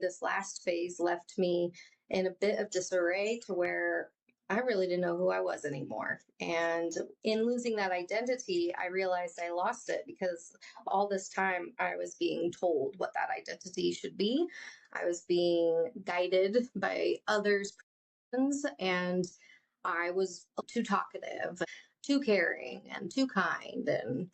This last phase left me in a bit of disarray to where I really didn't know who I was anymore. And in losing that identity, I realized I lost it because all this time I was being told what that identity should be. I was being guided by others' perceptions, and I was too talkative, too caring, and too kind, and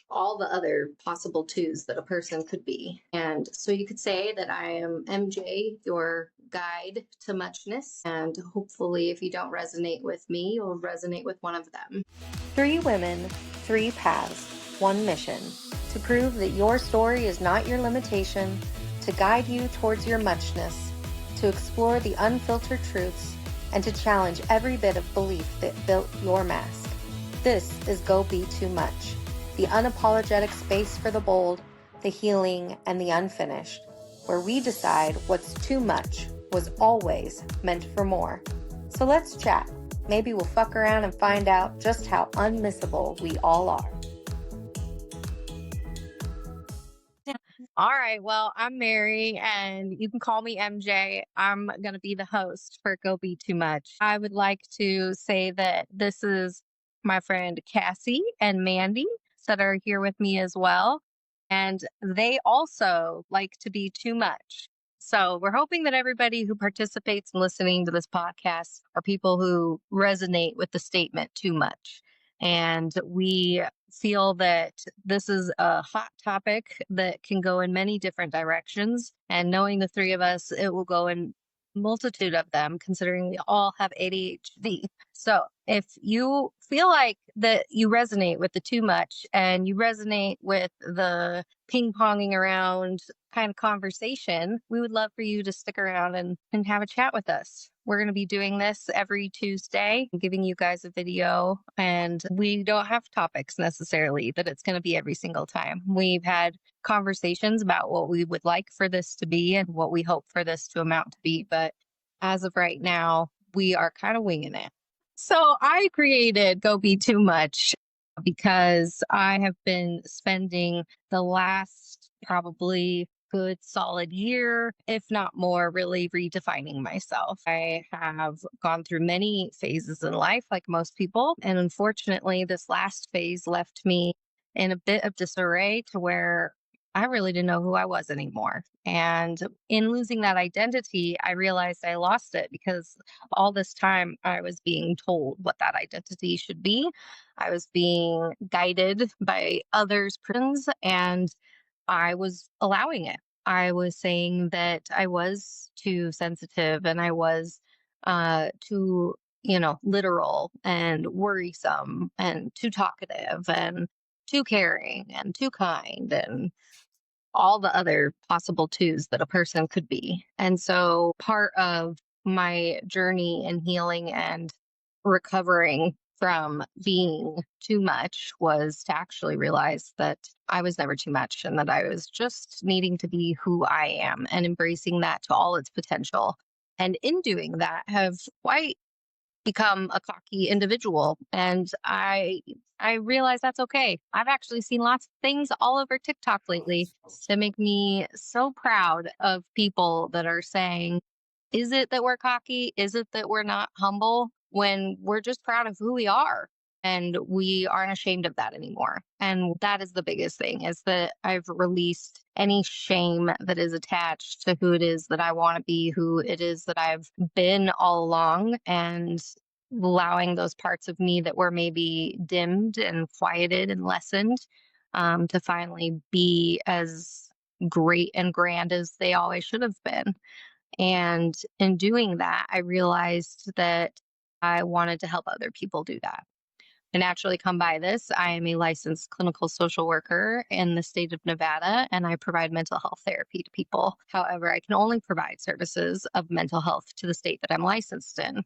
all the other possible twos that a person could be. And so you could say that I am MJ, your guide to muchness. And hopefully, if you don't resonate with me, you'll resonate with one of them. 3 women, 3 paths, 1 mission. To prove that your story is not your limitation, to guide you towards your muchness, to explore the unfiltered truths, and to challenge every bit of belief that built your mask. This is Go Be Too Much, the unapologetic space for the bold, the healing, and the unfinished, where we decide what's too much was always meant for more. So let's chat. Maybe we'll fuck around and find out just how unmissable we all are. All right. Well, I'm Mary, and you can call me MJ. I'm going to be the host for Go Be Too Much. I would like to say that this is my friend Casi and Mandy that are here with me as well. And they also like to be too much. So we're hoping that everybody who participates in listening to this podcast are people who resonate with the statement too much. And we feel that this is a hot topic that can go in many different directions. And knowing the 3 of us, it will go in multitude of them, considering we all have ADHD. So if you feel like that you resonate with the too much and you resonate with the ping ponging around kind of conversation, we would love for you to stick around and have a chat with us. We're going to be doing this every Tuesday, giving you guys a video, and we don't have topics necessarily that it's going to be every single time. We've had conversations about what we would like for this to be and what we hope for this to amount to be. But as of right now, we are kind of winging it. So I created Go Be Too Much because I have been spending the last probably good solid year, if not more, really redefining myself. I have gone through many phases in life, like most people. And unfortunately, this last phase left me in a bit of disarray to where I really didn't know who I was anymore. And in losing that identity, I realized I lost it because all this time I was being told what that identity should be. I was being guided by others' persons, and I was allowing it. I was saying that I was too sensitive and I was too, literal and worrisome and too talkative and too caring and too kind and all the other possible twos that a person could be. And so part of my journey in healing and recovering from being too much was to actually realize that I was never too much and that I was just needing to be who I am and embracing that to all its potential. And in doing that, have quite become a cocky individual, and I realize that's okay. I've actually seen lots of things all over TikTok lately that make me so proud of people that are saying, is it that we're cocky? Is it that we're not humble, when we're just proud of who we are and we aren't ashamed of that anymore? And that is the biggest thing, is that I've released any shame that is attached to who it is that I want to be, who it is that I've been all along, and allowing those parts of me that were maybe dimmed and quieted and lessened to finally be as great and grand as they always should have been. And in doing that, I realized that I wanted to help other people do that. And actually come by this, I am a licensed clinical social worker in the state of Nevada, and I provide mental health therapy to people. However, I can only provide services of mental health to the state that I'm licensed in,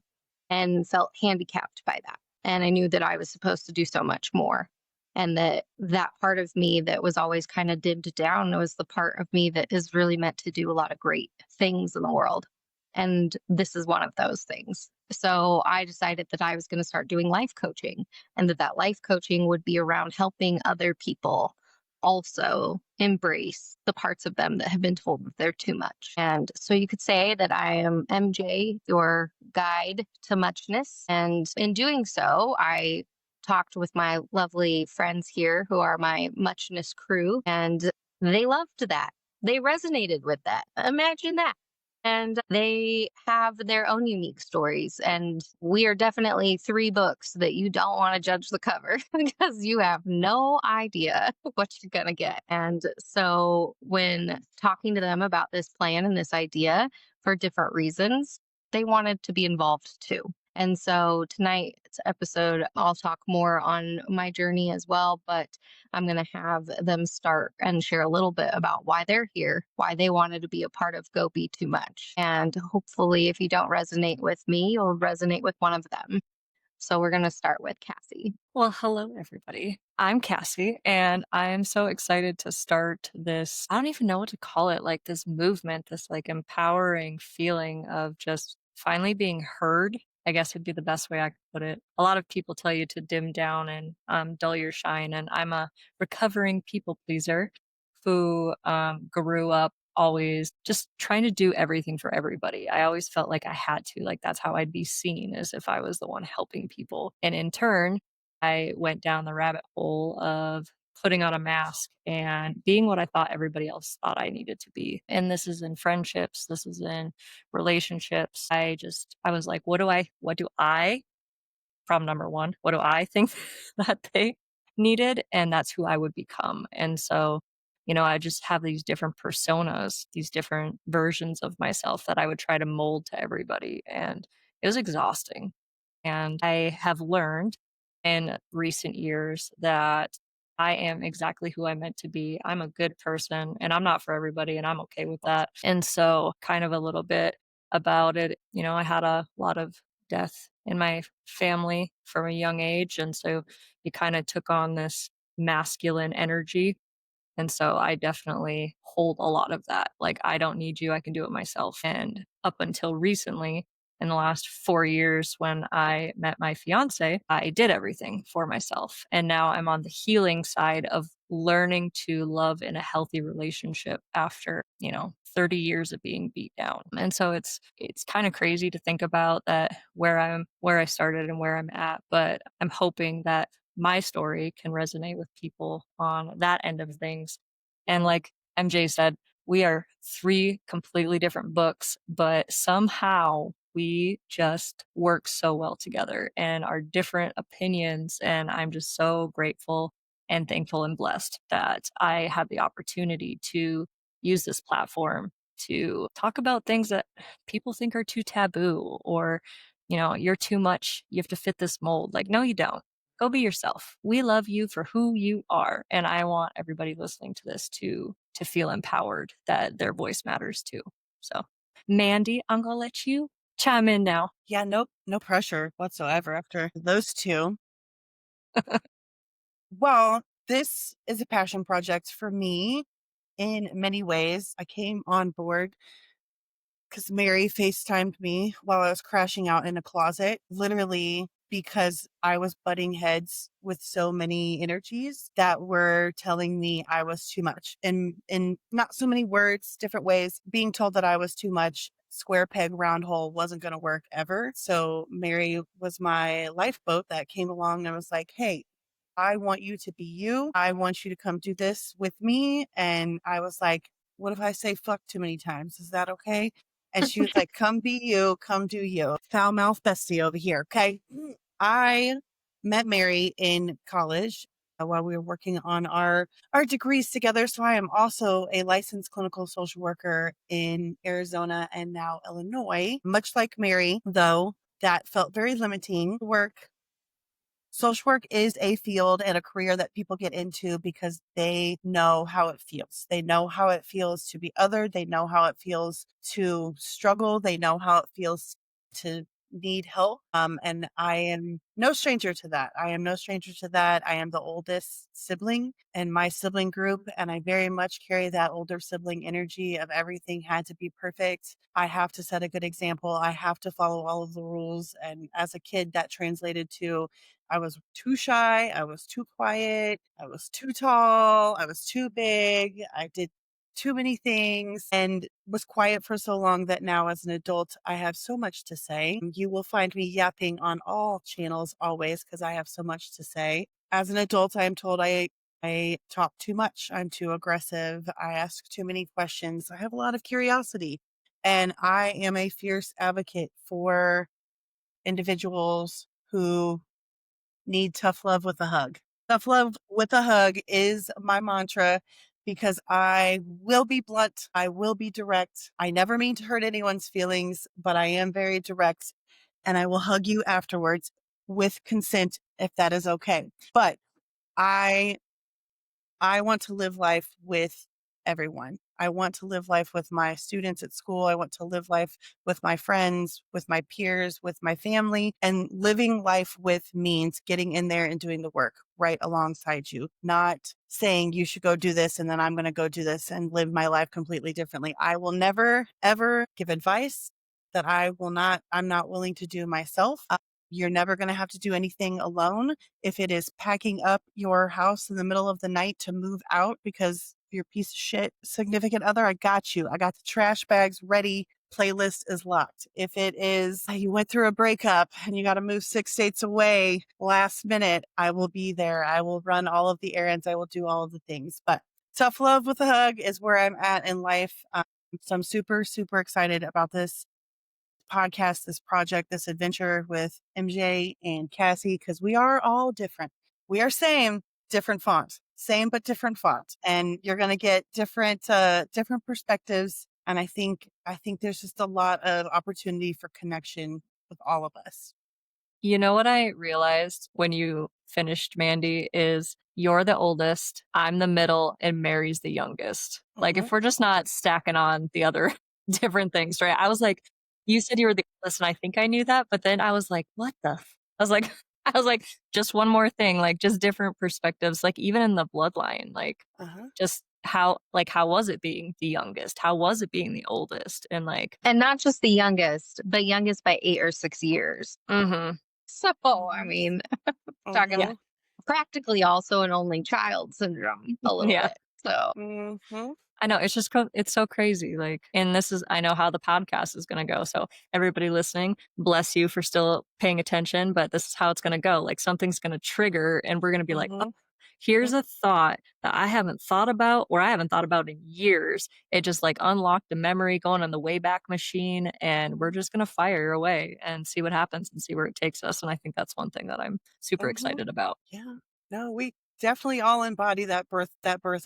and felt handicapped by that. And I knew that I was supposed to do so much more. And that part of me that was always kind of dimmed down was the part of me that is really meant to do a lot of great things in the world. And this is one of those things. So I decided that I was going to start doing life coaching, and that life coaching would be around helping other people also embrace the parts of them that have been told that they're too much. And so you could say that I am MJ, your guide to muchness. And in doing so, I talked with my lovely friends here who are my muchness crew, and they loved that. They resonated with that. Imagine that. And they have their own unique stories. And we are definitely three books that you don't want to judge the cover because you have no idea what you're going to get. And so, when talking to them about this plan and this idea for different reasons, they wanted to be involved too. And so tonight's episode, I'll talk more on my journey as well, but I'm going to have them start and share a little bit about why they're here, why they wanted to be a part of Go Be Too Much. And hopefully, if you don't resonate with me, you'll resonate with one of them. So we're going to start with Cassie. Well, hello, everybody. I'm Cassie, and I am so excited to start this. I don't even know what to call it, like this movement, this like empowering feeling of just finally being heard. I guess would be the best way I could put it. A lot of people tell you to dim down and dull your shine, and I'm a recovering people pleaser who grew up always just trying to do everything for everybody. I always felt like I had to, like that's how I'd be seen, as if I was the one helping people. And in turn, I went down the rabbit hole of putting on a mask and being what I thought everybody else thought I needed to be. And this is in friendships, this is in relationships. I was like, what do I, from number one, what do I think that they needed? And that's who I would become. And so, I just have these different personas, these different versions of myself that I would try to mold to everybody. And it was exhausting. And I have learned in recent years that I am exactly who I'm meant to be. I'm a good person and I'm not for everybody, and I'm okay with that. And so, kind of a little bit about it, I had a lot of death in my family from a young age. And so, you kind of took on this masculine energy, and so I definitely hold a lot of that. Like, I don't need you, I can do it myself. And up until recently, in the last 4 years, when I met my fiance, I did everything for myself. And now I'm on the healing side of learning to love in a healthy relationship after, 30 years of being beat down. And so it's kind of crazy to think about that, where I started and where I'm at, but I'm hoping that my story can resonate with people on that end of things. And like MJ said, we are three completely different books, but somehow we just work so well together and our different opinions. And I'm just so grateful and thankful and blessed that I have the opportunity to use this platform to talk about things that people think are too taboo, or, you're too much, you have to fit this mold. Like, no, you don't. Go be yourself. We love you for who you are. And I want everybody listening to this to feel empowered that their voice matters too. So, Mandy, I'm going to let you chime in now. Yeah, nope, no pressure whatsoever after those two. Well, this is a passion project for me in many ways. I came on board because Mary FaceTimed me while I was crashing out in a closet, literally because I was butting heads with so many energies that were telling me I was too much. And in not so many words, different ways, being told that I was too much, square peg, round hole wasn't going to work ever. So Mary was my lifeboat that came along and was like, hey, I want you to be you. I want you to come do this with me. And I was like, what if I say fuck too many times? Is that okay? And she was like, come be you, come do you. Foul mouth bestie over here. Okay. I met Mary in college while we were working on our degrees together. So I am also a licensed clinical social worker in Arizona and now Illinois. Much like Mary, though, that felt very limiting work. Social work is a field and a career that people get into because they know how it feels. They know how it feels to be othered. They know how it feels to struggle. They know how it feels to need help. And I am no stranger to that. I am no stranger to that. I am the oldest sibling in my sibling group, and I very much carry that older sibling energy of everything had to be perfect. I have to set a good example. I have to follow all of the rules. And as a kid, that translated to I was too shy. I was too quiet. I was too tall. I was too big. I did too many things and was quiet for so long that now as an adult, I have so much to say. You will find me yapping on all channels always because I have so much to say. As an adult, I am told I talk too much. I'm too aggressive. I ask too many questions. I have a lot of curiosity. And I am a fierce advocate for individuals who need tough love with a hug. Tough love with a hug is my mantra because I will be blunt. I will be direct. I never mean to hurt anyone's feelings, but I am very direct and I will hug you afterwards with consent if that is okay. But I want to live life with everyone. I want to live life with my students at school. I want to live life with my friends, with my peers, with my family. And living life with means getting in there and doing the work right alongside you, not saying you should go do this and then I'm going to go do this and live my life completely differently. I will never, ever give advice that I'm not willing to do myself. You're never going to have to do anything alone. If it is packing up your house in the middle of the night to move out because your piece of shit significant other, I got you. I got the trash bags ready. Playlist is locked. If it is you went through a breakup and you got to move 6 states away last minute, I will be there. I will run all of the errands. I will do all of the things. But tough love with a hug is where I'm at in life. So I'm super, super excited about this podcast, this project, this adventure with MJ and Cassie, because we are all different. We are same, different font, same but different font, and you're going to get different perspectives. And I think there's just a lot of opportunity for connection with all of us. You know what I realized when you finished, Mandy, is you're the oldest, I'm the middle, and Mary's the youngest. Like, if we're just not stacking on the other different things, right? I was like, you said you were the oldest, and I think I knew that, but then I was like, what the? I was like, I was like, just one more thing, like, just different perspectives, like, even in the bloodline, like, just how was it being the youngest? How was it being the oldest? And like, And not just the youngest, but youngest by 8 or 6 years. So, I mean, talking practically also an only child syndrome a little bit. So, I know, it's just it's so crazy. Like, and this is, I know how the podcast is going to go. So everybody listening, bless you for still paying attention, but this is how it's going to go. Like, something's going to trigger and we're going to be like, oh, here's a thought that I haven't thought about, or I haven't thought about in years. It just like unlocked a memory going on the Wayback Machine, and we're just going to fire away and see what happens and see where it takes us. And I think that's one thing that I'm super excited about. Yeah. No, we definitely all embody that birth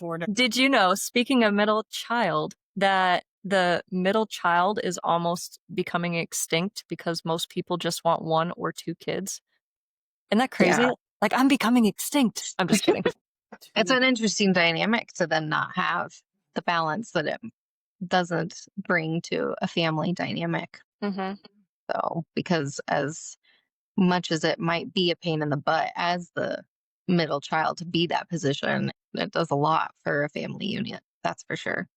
order. Did you know, speaking of middle child, that the middle child is almost becoming extinct because most people just want 1 or 2 kids? Isn't that crazy? yeah, Like, I'm becoming extinct. I'm just kidding. it's an interesting dynamic to then not have the balance that it doesn't bring to a family dynamic. So, because as much as it might be a pain in the butt as the middle child to be that position, it does a lot for a family unit. That's for sure.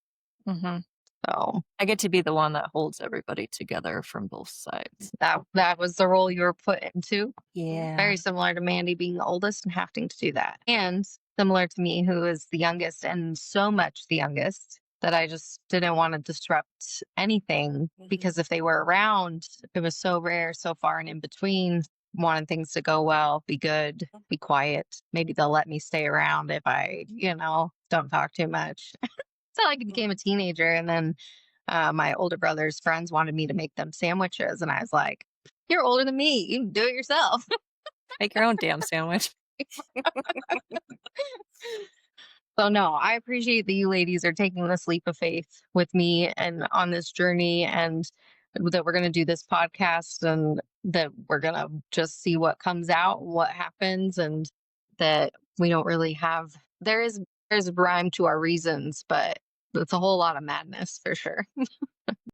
So I get to be the one that holds everybody together from both sides. that was the role you were put into. Yeah. Very similar to Mandy being the oldest and having to do that. And similar to me, who is the youngest, and so much the youngest that I just didn't want to disrupt anything, because if they were around, it was so rare, so far and in between. Wanted things to go well, be good, be quiet. Maybe they'll let me stay around if I, don't talk too much. So I became a teenager, and then my older brother's friends wanted me to make them sandwiches, and I was like, "You're older than me. You can do it yourself." Make your own damn sandwich. So no, I appreciate that you ladies are taking this leap of faith with me and on this journey, and that we're going to do this podcast, and that we're going to just see what comes out, what happens, and that we don't really have, there's a rhyme to our reasons, but it's a whole lot of madness for sure.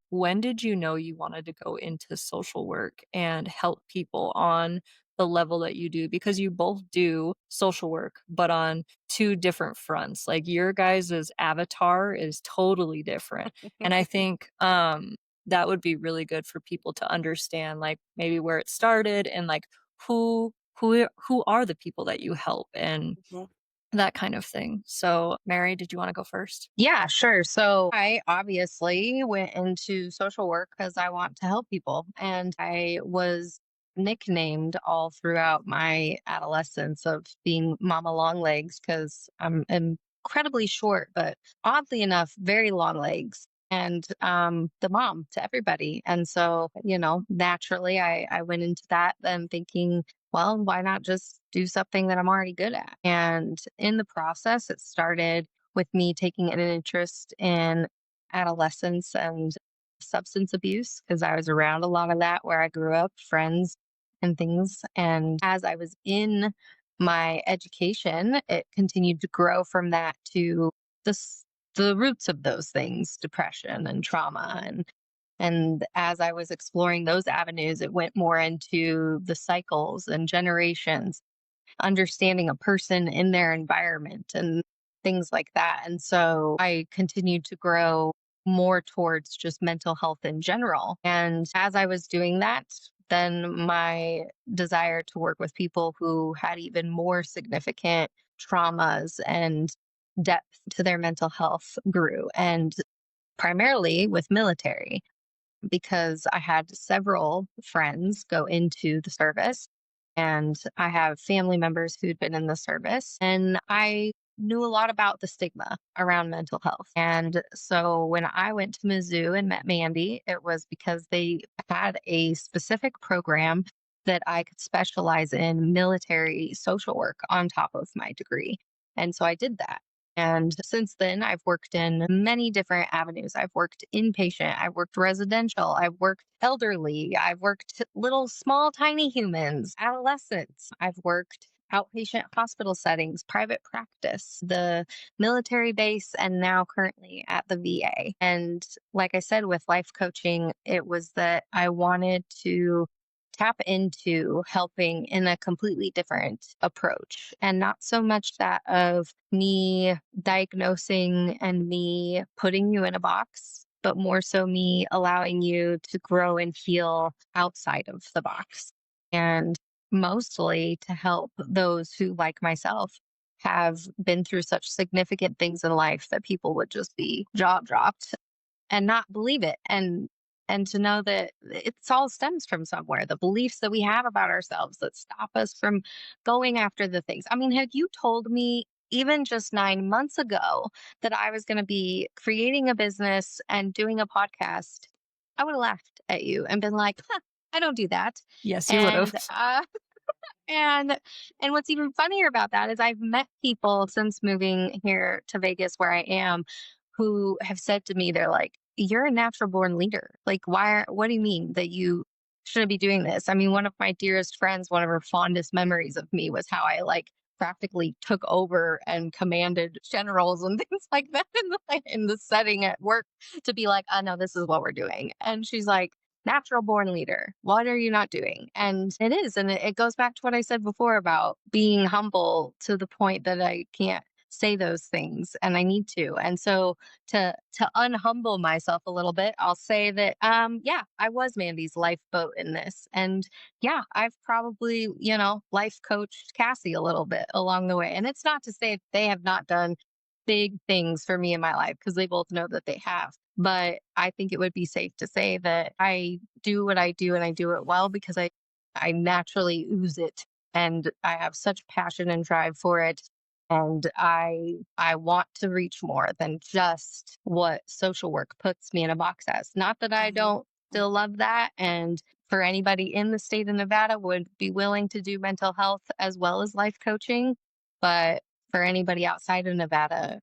when did you know you wanted to go into social work and help people on the level that you do? Because you both do social work, but on two different fronts. Like your guys' avatar is totally different. And I think that would be really good for people to understand, like maybe where it started and like who are the people that you help and Mhm. that kind of thing. So, Mary, did you want to go first? Yeah, sure. So I obviously went into social work because I want to help people. And I was nicknamed all throughout my adolescence of being Mama Longlegs because I'm incredibly short, but oddly enough, very long legs. And the mom to everybody. And so, naturally, I went into that then thinking, well, why not just do something that I'm already good at? And in the process, it started with me taking an interest in adolescence and substance abuse because I was around a lot of that where I grew up, friends and things. And as I was in my education, it continued to grow from that to the roots of those things, depression and trauma. And as I was exploring those avenues, it went more into the cycles and generations, understanding a person in their environment and things like that. And so I continued to grow more towards just mental health in general. And as I was doing that, then my desire to work with people who had even more significant traumas and depth to their mental health grew, and primarily with military because I had several friends go into the service and I have family members who'd been in the service, and I knew a lot about the stigma around mental health. And so when I went to Mizzou and met Mandy, it was because they had a specific program that I could specialize in military social work on top of my degree. And so I did that. And since then, I've worked in many different avenues. I've worked inpatient, I've worked residential, I've worked elderly, I've worked little, small, tiny humans, adolescents. I've worked outpatient hospital settings, private practice, the military base, and now currently at the VA. And like I said, with life coaching, it was that I wanted to tap into helping in a completely different approach and not so much that of me diagnosing and me putting you in a box, but more so me allowing you to grow and heal outside of the box. And mostly to help those who, like myself, have been through such significant things in life that people would just be jaw dropped and not believe it, and to know that it's all stems from somewhere, the beliefs that we have about ourselves that stop us from going after the things. I mean, had you told me even just 9 months ago that I was going to be creating a business and doing a podcast, I would have laughed at you and been like, huh, I don't do that. Yes, you would have. And and what's even funnier about that is I've met people since moving here to Vegas where I am who have said to me, they're like, "You're a natural born leader. Like, what do you mean that you shouldn't be doing this?" I mean, one of my dearest friends, one of her fondest memories of me was how I like practically took over and commanded generals and things like that in the setting at work to be like, "Oh no, this is what we're doing." And she's like, natural born leader. What are you not doing? And it is. And it goes back to what I said before about being humble to the point that I can't say those things and I need to. And so to unhumble myself a little bit, I'll say that yeah, I was Mandy's lifeboat in this. And yeah, I've probably, life coached Cassie a little bit along the way. And it's not to say they have not done big things for me in my life because they both know that they have. But I think it would be safe to say that I do what I do and I do it well because I naturally ooze it and I have such passion and drive for it. And I want to reach more than just what social work puts me in a box as. Not that I Mhm. don't still love that. And for anybody in the state of Nevada would be willing to do mental health as well as life coaching. But for anybody outside of Nevada,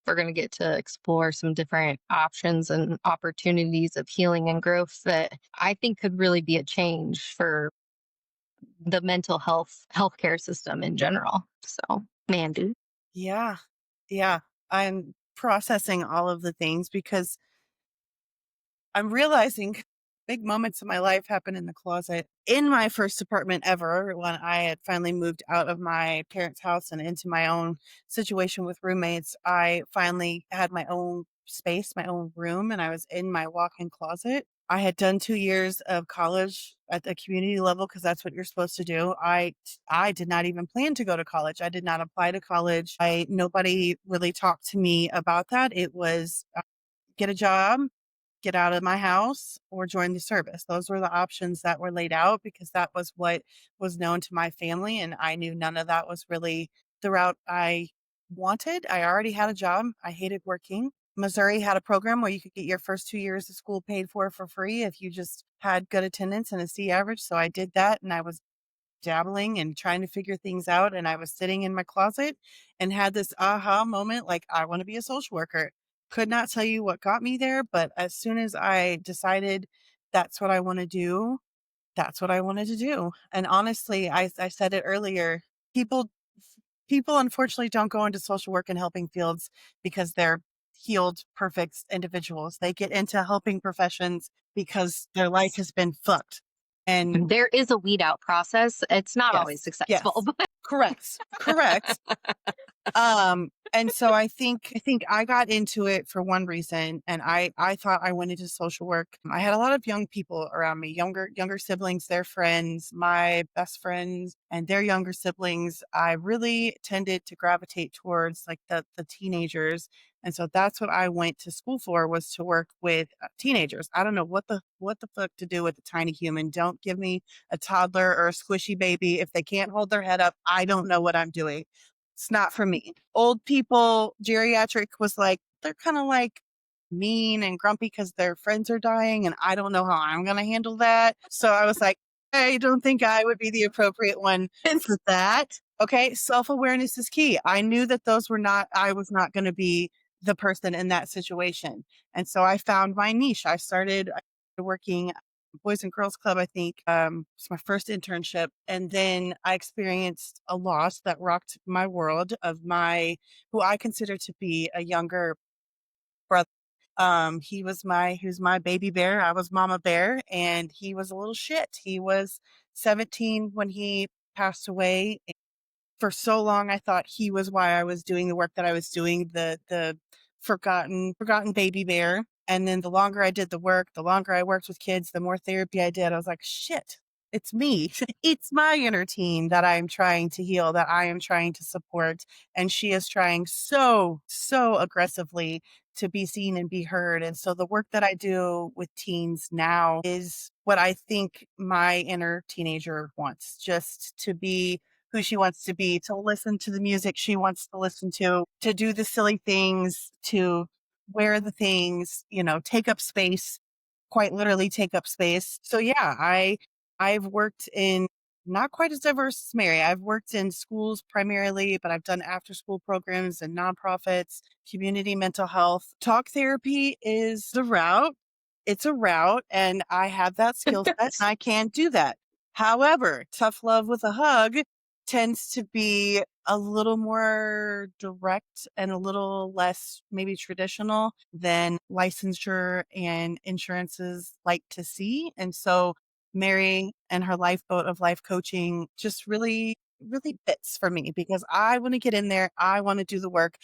we're going to get to explore some different options and opportunities of healing and growth that I think could really be a change for the mental health healthcare system in general. So, Mandy. Yeah. Yeah. I'm processing all of the things because I'm realizing big moments in my life happen in the closet. In my first apartment ever, when I had finally moved out of my parents' house and into my own situation with roommates, I finally had my own space, my own room, and I was in my walk-in closet. I had done 2 years of college at the community level because that's what you're supposed to do. I did not even plan to go to college. I did not apply to college. Nobody really talked to me about that. It was get a job, get out of my house, or join the service. Those were the options that were laid out because that was what was known to my family. And I knew none of that was really the route I wanted. I already had a job. I hated working. Missouri had a program where you could get your first 2 years of school paid for free if you just had good attendance and a C average. So I did that, and I was dabbling and trying to figure things out. And I was sitting in my closet and had this aha moment, like, I want to be a social worker. Could not tell you what got me there, but as soon as I decided that's what I want to do, that's what I wanted to do. And honestly, I said it earlier, people people unfortunately don't go into social work and helping fields because they're healed, perfect individuals. They get into helping professions because their life has been fucked. And There is a weed out process. It's not always yes, successful, yes, but correct. And so I think I got into it for one reason, and I thought I went into social work. I had a lot of young people around me, younger siblings, their friends, my best friends, and their younger siblings. I really tended to gravitate towards like the teenagers, and so that's what I went to school for, was to work with teenagers. I don't know what the fuck to do with a tiny human. Don't give me a toddler or a squishy baby. If they can't hold their head up, I don't know what I'm doing. It's not for me. Old people, geriatric was like, they're kind of like mean and grumpy because their friends are dying, and I don't know how I'm going to handle that. So I was like, I don't think I would be the appropriate one for that. Okay. Self-awareness is key. I knew that I was not going to be the person in that situation. And so I found my niche. I started working Boys and Girls Club, I think, was my first internship. And then I experienced a loss that rocked my world of who I consider to be a younger brother. He was my baby bear. I was mama bear, and he was a little shit. He was 17 when he passed away. For so long, I thought he was why I was doing the work that I was doing, the forgotten baby bear. And then the longer I did the work, the longer I worked with kids, the more therapy I did. I was like, shit, it's me. It's my inner teen that I'm trying to heal, that I am trying to support. And she is trying so aggressively to be seen and be heard. And so the work that I do with teens now is what I think my inner teenager wants, just to be who she wants to be, to listen to the music she wants to listen to do the silly things, to wear the things, take up space, quite literally take up space. So yeah, I've worked in not quite as diverse as Mary. I've worked in schools primarily, but I've done after school programs and nonprofits, community mental health. Talk therapy is the route. It's a route, and I have that skill set and I can do that. However, tough love with a hug tends to be a little more direct and a little less maybe traditional than licensure and insurances like to see. And so Mary and her lifeboat of life coaching just really, really fits for me because I want to get in there. I want to do the work.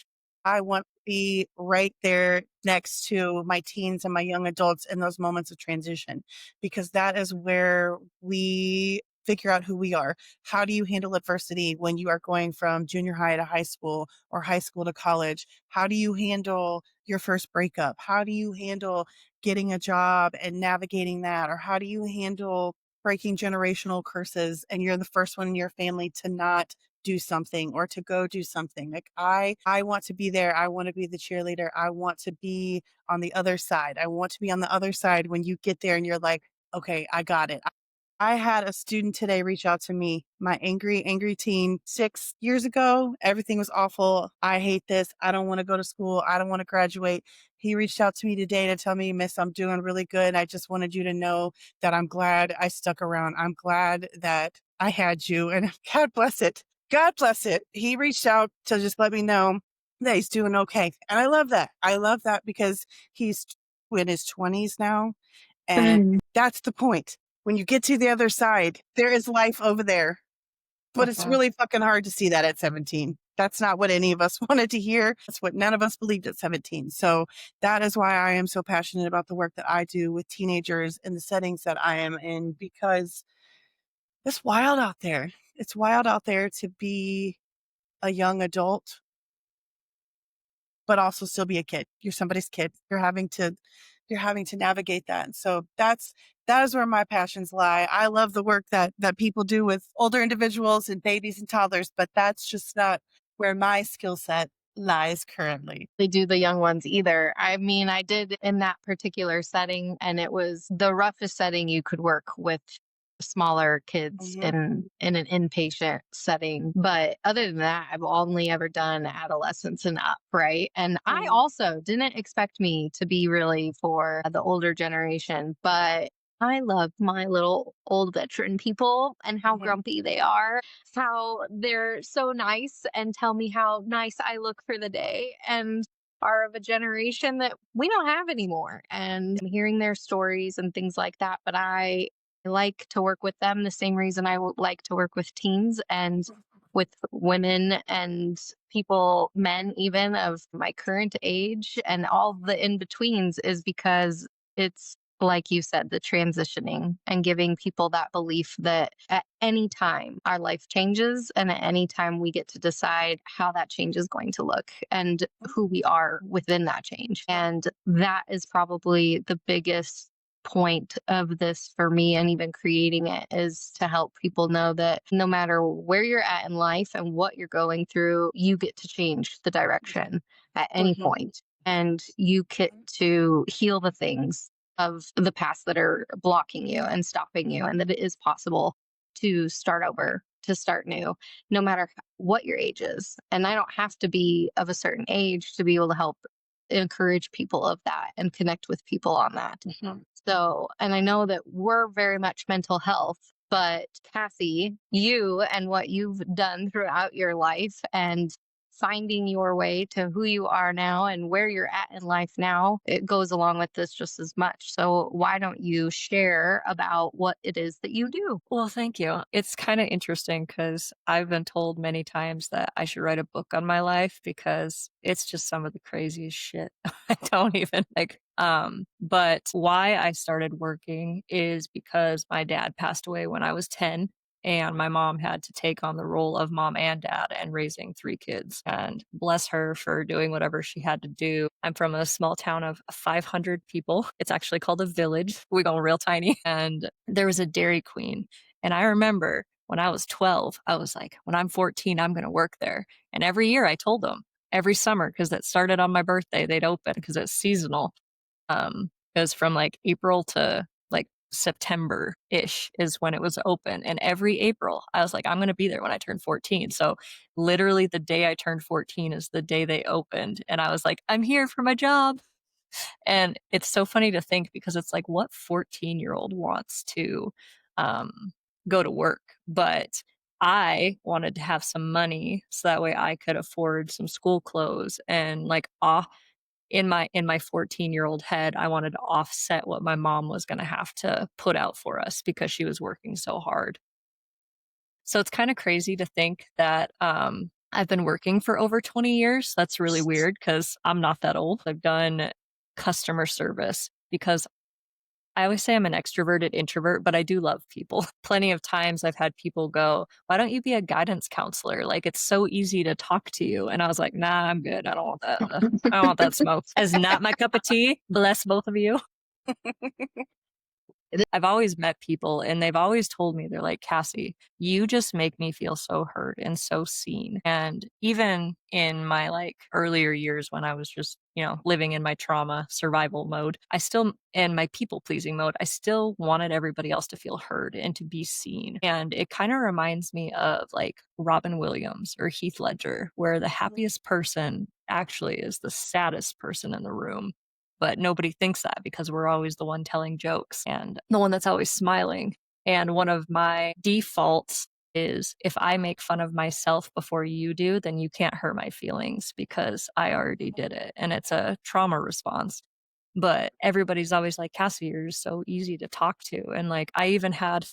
I want to be right there next to my teens and my young adults in those moments of transition, because that is where we figure out who we are. How do you handle adversity when you are going from junior high to high school or high school to college? How do you handle your first breakup? How do you handle getting a job and navigating that? Or how do you handle breaking generational curses and you're the first one in your family to not do something or to go do something? Like I want to be there. I want to be the cheerleader. I want to be on the other side. I want to be on the other side when you get there and you're like, okay, I got it. I had a student today reach out to me, my angry teen, 6 years ago. Everything was awful. I hate this. I don't want to go to school. I don't want to graduate. He reached out to me today to tell me, Miss, I'm doing really good. I just wanted you to know that I'm glad I stuck around. I'm glad that I had you, and God bless it. God bless it. He reached out to just let me know that he's doing okay. And I love that. I love that because he's in his 20s now. And that's the point. When you get to the other side, there is life over there. But it's really fucking hard to see that at 17. That's not what any of us wanted to hear. That's what none of us believed at 17. So that is why I am so passionate about the work that I do with teenagers in the settings that I am in, because it's wild out there. It's wild out there to be a young adult, but also still be a kid. You're somebody's kid. You're having to navigate that. And so that is where my passions lie. I love the work that people do with older individuals and babies and toddlers, but that's just not where my skill set lies currently. They do the young ones either. I mean, I did in that particular setting, and it was the roughest setting you could work with smaller kids in an inpatient setting. But other than that, I've only ever done adolescents and up, right? And I also didn't expect me to be really for the older generation, but I love my little old veteran people and how grumpy they are, how they're so nice and tell me how nice I look for the day, and are of a generation that we don't have anymore. And I'm hearing their stories and things like that. But I like to work with them the same reason I would like to work with teens and with women and people, men even of my current age and all the in betweens, is because it's like you said, the transitioning and giving people that belief that at any time our life changes, and at any time we get to decide how that change is going to look and who we are within that change. And that is probably the biggest point of this for me, and even creating it, is to help people know that no matter where you're at in life and what you're going through, you get to change the direction at any point, and you get to heal the things of the past that are blocking you and stopping you, and that it is possible to start over, to start new, no matter what your age is. And I don't have to be of a certain age to be able to help encourage people of that and connect with people on that. So, and I know that we're very much mental health, but Casi, you and what you've done throughout your life and finding your way to who you are now and where you're at in life now, it goes along with this just as much. So why don't you share about what it is that you do? Well, thank you. It's kind of interesting because I've been told many times that I should write a book on my life because it's just some of the craziest shit. I don't even like. But why I started working is because my dad passed away when I was 10. And my mom had to take on the role of mom and dad and raising 3 kids. And bless her for doing whatever she had to do. I'm from a small town of 500 people. It's actually called a village. We go real tiny. And there was a Dairy Queen. And I remember when I was 12, I was like, when I'm 14, I'm going to work there. And every year I told them, every summer, because it started on my birthday, they'd open because it's seasonal. It was from like April to like September-ish is when it was open. And every April, I was like, I'm going to be there when I turn 14. So literally the day I turned 14 is the day they opened. And I was like, I'm here for my job. And it's so funny to think because it's like, what 14-year-old wants to go to work? But I wanted to have some money so that way I could afford some school clothes and like in my 14-year-old head, I wanted to offset what my mom was going to have to put out for us because she was working so hard. So it's kind of crazy to think that I've been working for over 20 years. That's really weird because I'm not that old. I've done customer service because I always say I'm an extroverted introvert, but I do love people. Plenty of times I've had people go, why don't you be a guidance counselor? Like, it's so easy to talk to you. And I was like, nah, I'm good. I don't want that. I don't want that smoke. It's not my cup of tea. Bless both of you. I've always met people and they've always told me, they're like, Casi, you just make me feel so heard and so seen. And even in my like earlier years when I was just, living in my trauma survival mode, in my people pleasing mode, I still wanted everybody else to feel heard and to be seen. And it kind of reminds me of like Robin Williams or Heath Ledger, where the happiest person actually is the saddest person in the room. But nobody thinks that because we're always the one telling jokes and the one that's always smiling. And one of my defaults is if I make fun of myself before you do, then you can't hurt my feelings because I already did it. And it's a trauma response. But everybody's always like, Cassie, you're so easy to talk to. And like, I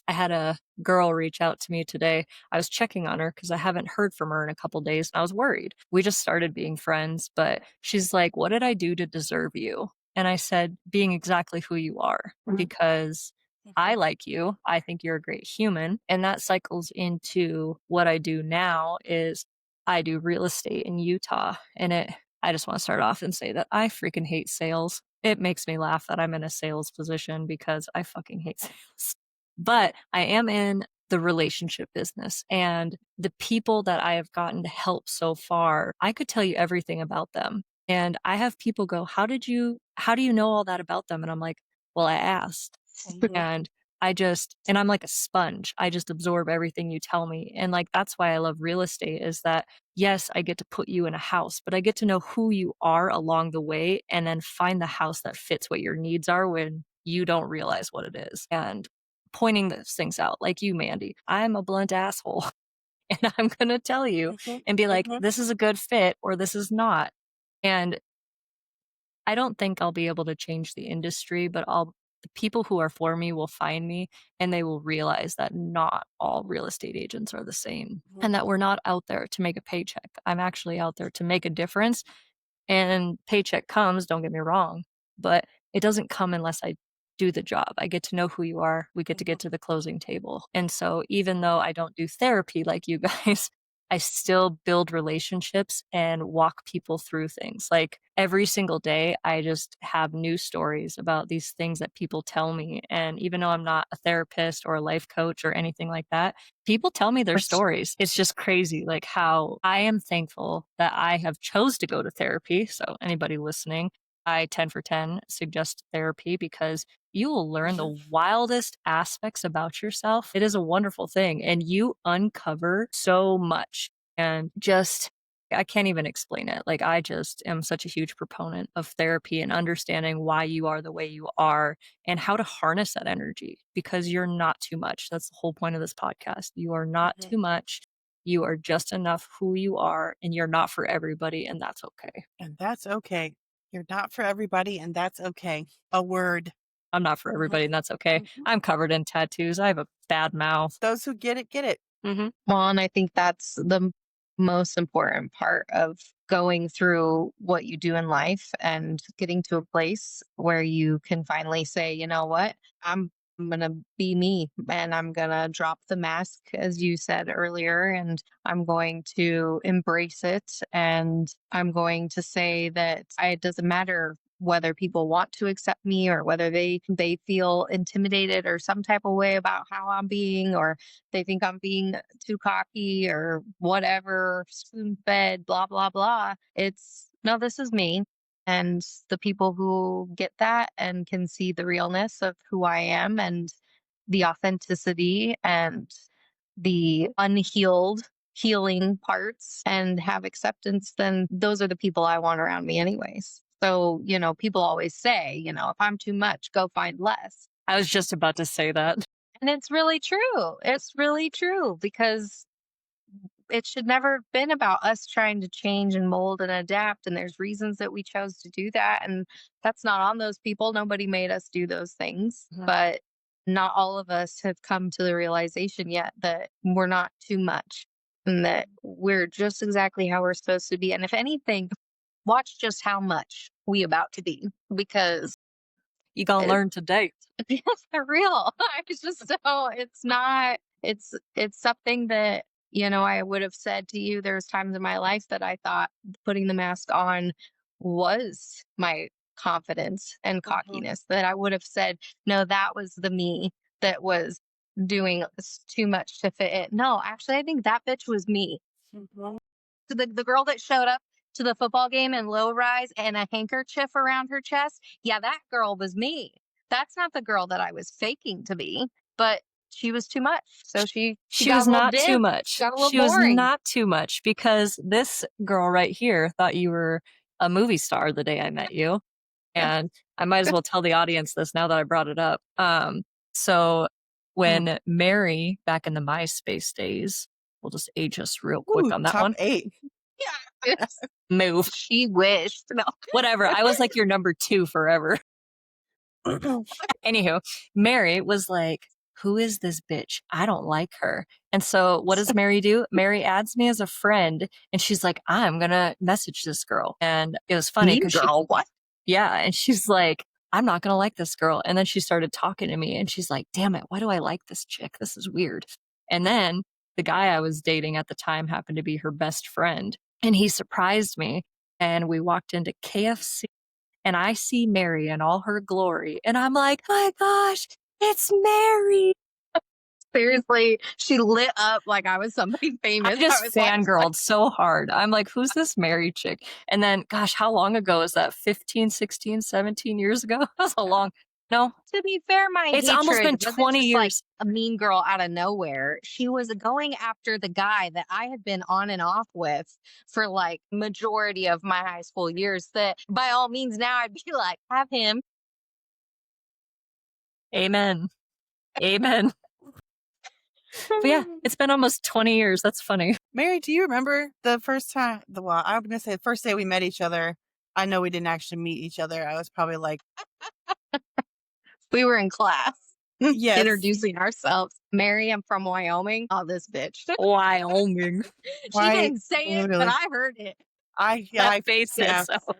had a girl reach out to me today. I was checking on her because I haven't heard from her in a couple days and I was worried. We just started being friends, but she's like, what did I do to deserve you? And I said, being exactly who you are, because I like you. I think you're a great human. And that cycles into what I do now is I do real estate in Utah. And I just want to start off and say that I freaking hate sales. It makes me laugh that I'm in a sales position because I fucking hate sales. But I am in the relationship business, and the people that I have gotten to help so far, I could tell you everything about them. And I have people go, how do you know all that about them? And I'm like, well, I asked. And and I'm like a sponge. I just absorb everything you tell me. And like, that's why I love real estate, is that yes, I get to put you in a house, but I get to know who you are along the way and then find the house that fits what your needs are when you don't realize what it is. And pointing those things out, like you, Mandy, I'm a blunt asshole and I'm going to tell you and be like, this is a good fit or this is not. And I don't think I'll be able to change the industry, but the people who are for me will find me and they will realize that not all real estate agents are the same and that we're not out there to make a paycheck. I'm actually out there to make a difference, and paycheck comes, don't get me wrong, but it doesn't come unless I do the job. I get to know who you are. We get to the closing table. And so even though I don't do therapy like you guys, I still build relationships and walk people through things. Like every single day, I just have new stories about these things that people tell me. And even though I'm not a therapist or a life coach or anything like that, people tell me their stories. It's just crazy, like how I am thankful that I have chose to go to therapy. So anybody listening, I 10 for 10 suggest therapy because you will learn the wildest aspects about yourself. It is a wonderful thing and you uncover so much, and just I can't even explain it. Like I just am such a huge proponent of therapy and understanding why you are the way you are and how to harness that energy, because you're not too much. That's the whole point of this podcast. You are not too much. You are just enough who you are, and you're not for everybody, and that's okay. And that's okay. You're not for everybody, and that's okay. A word. I'm not for everybody, and that's okay. I'm covered in tattoos. I have a bad mouth. Those who get it, get it. Well, and I think that's the most important part of going through what you do in life and getting to a place where you can finally say, you know what, I'm going to be me and I'm going to drop the mask, as you said earlier, and I'm going to embrace it. And I'm going to say that it doesn't matter whether people want to accept me or whether they feel intimidated or some type of way about how I'm being, or they think I'm being too cocky or whatever, spoon fed, blah, blah, blah. It's no, this is me. And the people who get that and can see the realness of who I am and the authenticity and the unhealed healing parts and have acceptance, then those are the people I want around me anyways. So, people always say, if I'm too much, go find less. I was just about to say that. And it's really true. It's really true, because it should never have been about us trying to change and mold and adapt. And there's reasons that we chose to do that. And that's not on those people. Nobody made us do those things. But not all of us have come to the realization yet that we're not too much and that we're just exactly how we're supposed to be. And if anything, watch just how much we about to be, because you gonna learn to date. For real. It's just it's something that, I would have said to you, there's times in my life that I thought putting the mask on was my confidence and cockiness, that I would have said, no, that was the me that was doing too much to fit it. No, actually, I think that bitch was me. So the girl that showed up to the football game in low rise and a handkerchief around her chest, yeah, that girl was me. That's not the girl that I was faking to be, but she was too much. So she was not dim, too much. She was not too much, because this girl right here thought you were a movie star the day I met you. And I might as well tell the audience this now that I brought it up. So when Mary, back in the MySpace days, we'll just age us real quick on that top one. 8. Yeah. Move. She wished. No. Whatever. I was like your number 2 forever. Anywho, Mary was like, who is this bitch? I don't like her. And so what does Mary do? Mary adds me as a friend and she's like, I'm going to message this girl. And it was funny Mean because girl, what? yeah. And she's like, I'm not going to like this girl. And then she started talking to me and she's like, damn it, why do I like this chick? This is weird. And then the guy I was dating at the time happened to be her best friend. And he surprised me. And we walked into KFC and I see Mary in all her glory. And I'm like, oh my gosh, it's Mary. Seriously, she lit up like I was somebody famous. I just was like, fangirled so hard. I'm like, who's this Mary chick? And then, gosh, how long ago is that? 15, 16, 17 years ago? That's a long, no, to be fair, my it's almost been hatred wasn't 20 just like years. a mean girl out of nowhere. She was going after the guy that I had been on and off with for like majority of my high school years. That by all means now I'd be like, have him. Amen. Amen. But yeah, it's been almost 20 years. That's funny. Mary, do you remember the first time? Well, I'm gonna say the first day we met each other. I know we didn't actually meet each other. I was probably like, We were in class. yes, Introducing ourselves. Mary, I'm from Wyoming. Oh, this bitch. Wyoming. She didn't say it, but literally. I heard it. That face yeah, says so.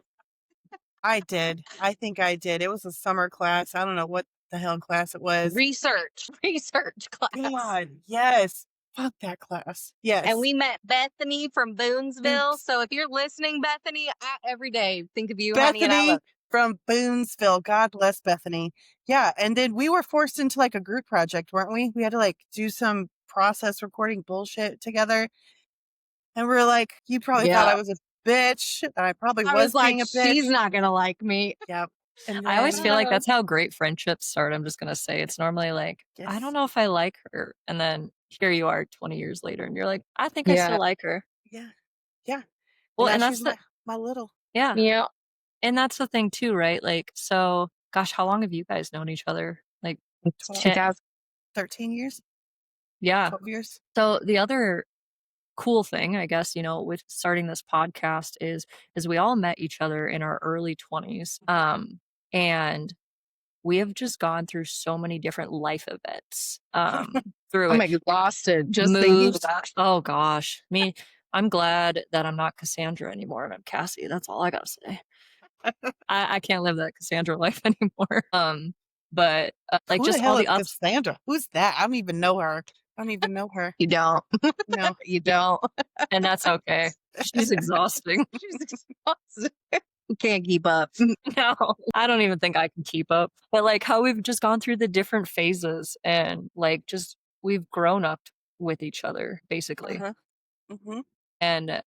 I did. I think I did. It was a summer class. I don't know what the hell class it was. Research class. God, yes. Fuck that class. Yes. And we met Bethany from Boonesville. So if you're listening, Bethany, every day think of you, honey, and I Bethany love from Boonesville. God bless Bethany. Yeah. And then we were forced into like a group project, weren't we? We had to like do some process recording bullshit together. And we were like, you probably thought I was a bitch. And I probably was like, being a bitch. she's not going to like me. Yep. And I always feel like then- that's how great friendships start. I'm just going to say it's normally like, I Yes. don't know if I like her. And then here you are 20 years later and you're like, I think I Yeah. still like her. Yeah. Yeah. Well, now and that's she's my little. yeah. Yeah. And that's the thing too, right? Like, so gosh, how long have you guys known each other? Like 13 years, yeah. 12 years. So the other cool thing, I guess, you know, with starting this podcast is we all met each other in our early 20s. And we have just gone through so many different life events. Through I'm it. exhausted just thinking Moves. about it. Oh gosh. I'm glad that I'm not Cassandra anymore and I'm Casi. That's all I gotta say. I can't live that Cassandra life anymore. But like Who just the hell all the is ups. Cassandra? Who's that? I don't even know her. You don't. No. You don't. And that's okay. She's exhausting. She's exhausted. You can't keep up. No, I don't even think I can keep up. But like how we've just gone through the different phases and like just we've grown up with each other basically. Uh-huh. Mm-hmm. And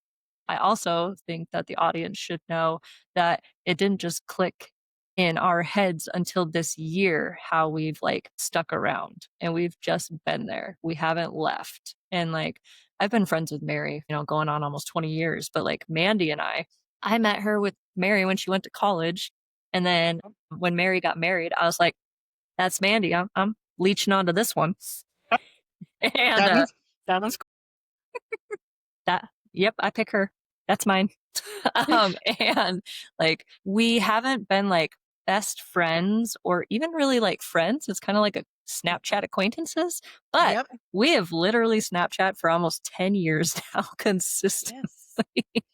I also think that the audience should know that it didn't just click in our heads until this year how we've like stuck around and we've just been there. We haven't left. And like I've been friends with Mary, you know, going on almost 20 years, but like Mandy and I met her with Mary when she went to college. And then when Mary got married, I was like, that's Mandy. I'm leeching onto this one. And That one's yep, I pick her. That's mine. And like we haven't been like best friends or even really like friends. It's kind of like a Snapchat acquaintances, but Yep. we have literally Snapchat for almost 10 years now consistently.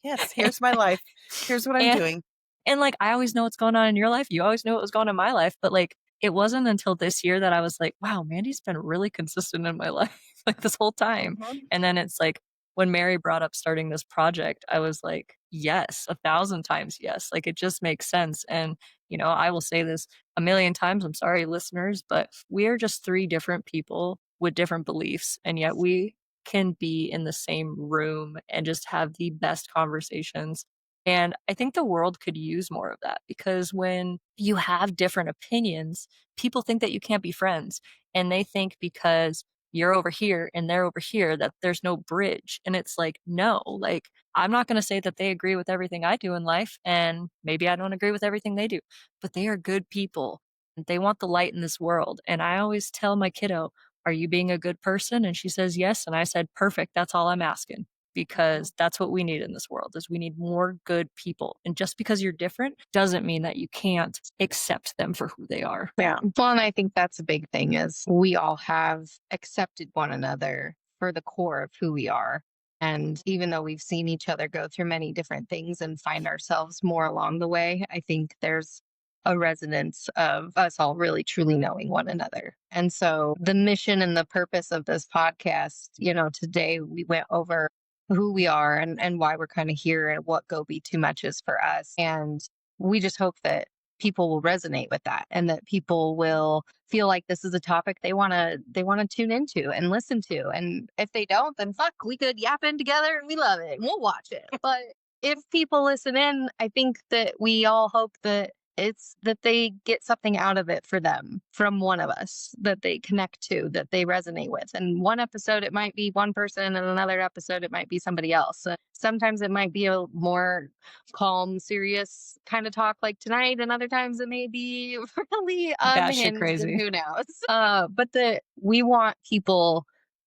Yes. Here's my life. Here's what I'm doing. And like I always know what's going on in your life. You always know what was going on in my life. But like it wasn't until this year that I was like, wow, Mandy's been really consistent in my life like this whole time. Mhm. And then it's like when Mary brought up starting this project, I was like, yes, 1,000 times yes. Like it just makes sense. And, you know, I will say this a million times. I'm sorry, listeners, but we are just three different people with different beliefs. And yet we can be in the same room and just have the best conversations. And I think the world could use more of that because when you have different opinions, people think that you can't be friends. And they think because you're over here and they're over here that there's no bridge. And it's like, no, like I'm not going to say that they agree with everything I do in life. And maybe I don't agree with everything they do, but they are good people. They want the light in this world. And I always tell my kiddo, are you being a good person? And she says, yes. And I said, perfect. That's all I'm asking. because that's what we need in this world is we need more good people. And just because you're different doesn't mean that you can't accept them for who they are. Yeah. Well, and I think that's a big thing is we all have accepted one another for the core of who we are. And even though we've seen each other go through many different things and find ourselves more along the way, I think there's a resonance of us all really truly knowing one another. And so the mission and the purpose of this podcast, today we went over who we are and why we're kind of here and what Go Be Too Much is for us. And we just hope that people will resonate with that and that people will feel like this is a topic they want to tune into and listen to. And if they don't, then fuck, we could yap in together and we love it and we'll watch it. But if people listen in, I think that we all hope that it's that they get something out of it for them from one of us that they connect to, that they resonate with. And one episode, it might be one person, and another episode, it might be somebody else. Sometimes it might be a more calm, serious kind of talk like tonight, and other times it may be really Batshit unhinged, crazy. and who knows? But that we want people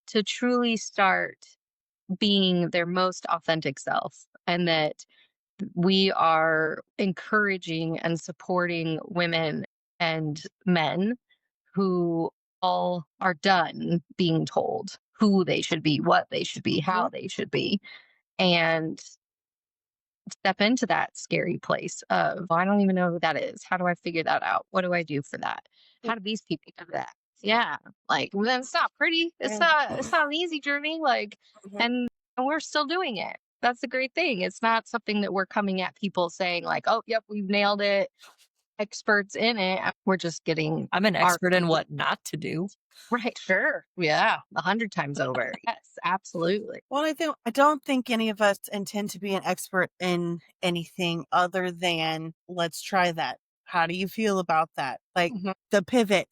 to truly start being their most authentic self, and that we are encouraging and supporting women and men who all are done being told who they should be, what they should be, how they should be, and step into that scary place of, I don't even know who that is. How do I figure that out? What do I do for that? How do these people do that? Yeah. Like, well, then it's not pretty. It's not an easy journey. Like, and we're still doing it. That's the great thing. It's not something that we're coming at people saying like, oh, yep, we've nailed it. Experts in it. We're just getting. I'm an expert in what not to do. Right. Sure. Yeah. 100 times over. Yes, absolutely. Well, I don't think any of us intend to be an expert in anything other than let's try that. How do you feel about that? Like the pivot,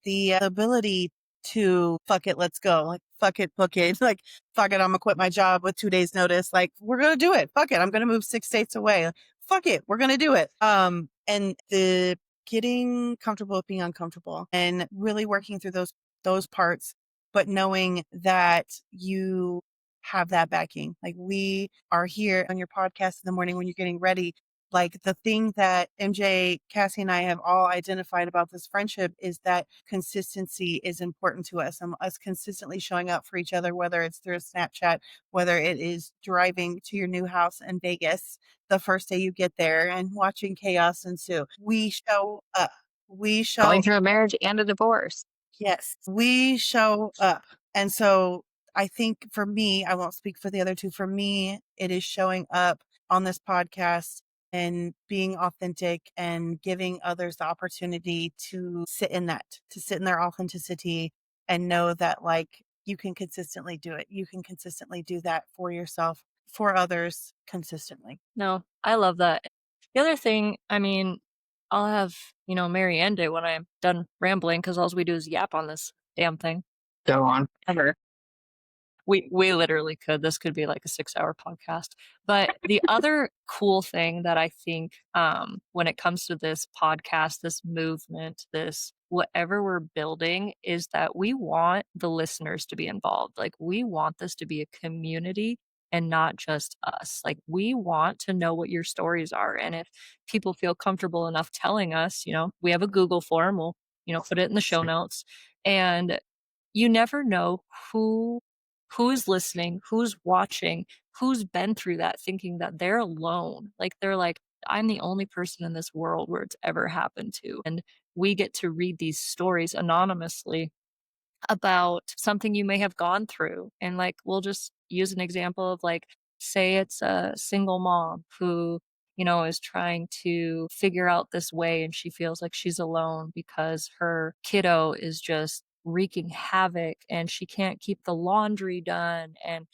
the ability to fuck it, let's go. Like, fuck it, book it. Like, fuck it, I'm gonna quit my job with 2 days notice. Like, we're gonna do it. Fuck it, I'm gonna move 6 states away. Fuck it, we're gonna do it. And the getting comfortable with being uncomfortable and really working through those parts, but knowing that you have that backing. Like, we are here on your podcast in the morning when you're getting ready. Like, the thing that MJ, Cassie, and I have all identified about this friendship is that consistency is important to us, and us consistently showing up for each other, whether it's through a Snapchat, whether it is driving to your new house in Vegas the first day you get there and watching chaos ensue. We show up. Going through a marriage and a divorce. Yes, we show up. And so I think for me, I won't speak for the other two. For me, it is showing up on this podcast and being authentic and giving others the opportunity to sit in their authenticity and know that, like, you can consistently do it. You can consistently do that for yourself, for others consistently. No, I love that. The other thing, I mean, I'll have, Mary end it when I'm done rambling because all we do is yap on this damn thing. Go on. Ever. We literally could. This could be like a 6-hour podcast. But the other cool thing that I think when it comes to this podcast, this movement, this whatever we're building is that we want the listeners to be involved. Like, we want this to be a community and not just us. Like, we want to know what your stories are. And if people feel comfortable enough telling us, we have a Google form. We'll, put it in the show notes. And you never know who's listening, who's watching, who's been through that thinking that they're alone. Like, they're like, I'm the only person in this world where it's ever happened to. And we get to read these stories anonymously about something you may have gone through. And like, we'll just use an example of, like, say it's a single mom who, is trying to figure out this way and she feels like she's alone because her kiddo is just wreaking havoc and she can't keep the laundry done. And,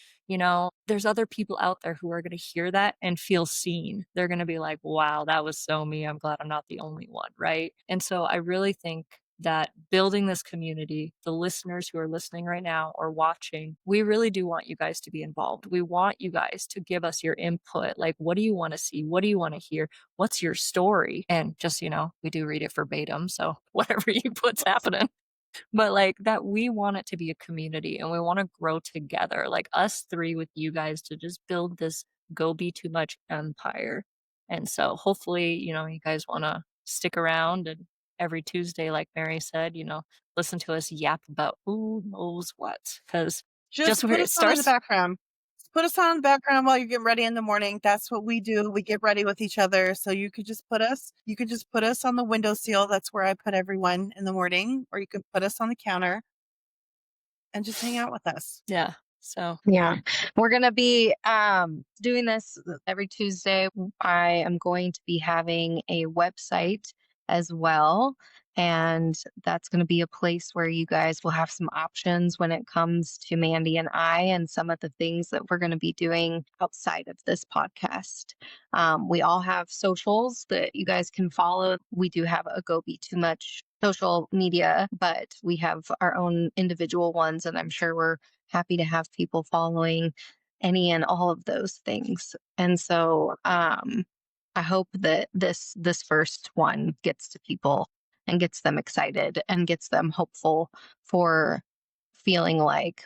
there's other people out there who are going to hear that and feel seen. They're going to be like, wow, that was so me. I'm glad I'm not the only one. Right. And so I really think that building this community, the listeners who are listening right now or watching, we really do want you guys to be involved. We want you guys to give us your input. Like, what do you want to see? What do you want to hear? What's your story? And just, we do read it verbatim. So whatever you put's happening. but like that we want it to be a community and we want to grow together, like us three with you guys to just build this Go Be Too Much empire. And so hopefully, you guys want to stick around and every Tuesday, like Mary said, listen to us yap about who knows what. Because just Just where put it us on in the starts, background. Just put us on in the background while you're getting ready in the morning. That's what we do. We get ready with each other. So you could just put us on the windowsill. That's where I put everyone in the morning. Or you could put us on the counter and just hang out with us. yeah. So Yeah, we're going to be doing this every Tuesday. I am going to be having a website as well. And that's going to be a place where you guys will have some options when it comes to Mandy and I and some of the things that we're going to be doing outside of this podcast. We all have socials that you guys can follow. We do have a Go Be Too Much social media, but we have our own individual ones. And I'm sure we're happy to have people following any and all of those things. And so I hope that this first one gets to people and gets them excited and gets them hopeful for feeling like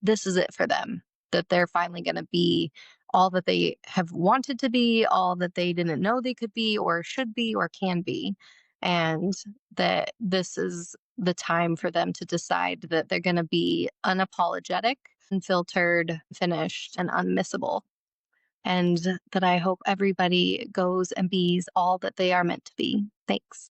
this is it for them, that they're finally going to be all that they have wanted to be, all that they didn't know they could be or should be or can be. And that this is the time for them to decide that they're going to be unapologetic, unfiltered, finished, and unmissable. And that I hope everybody goes and bees all that they are meant to be. Thanks.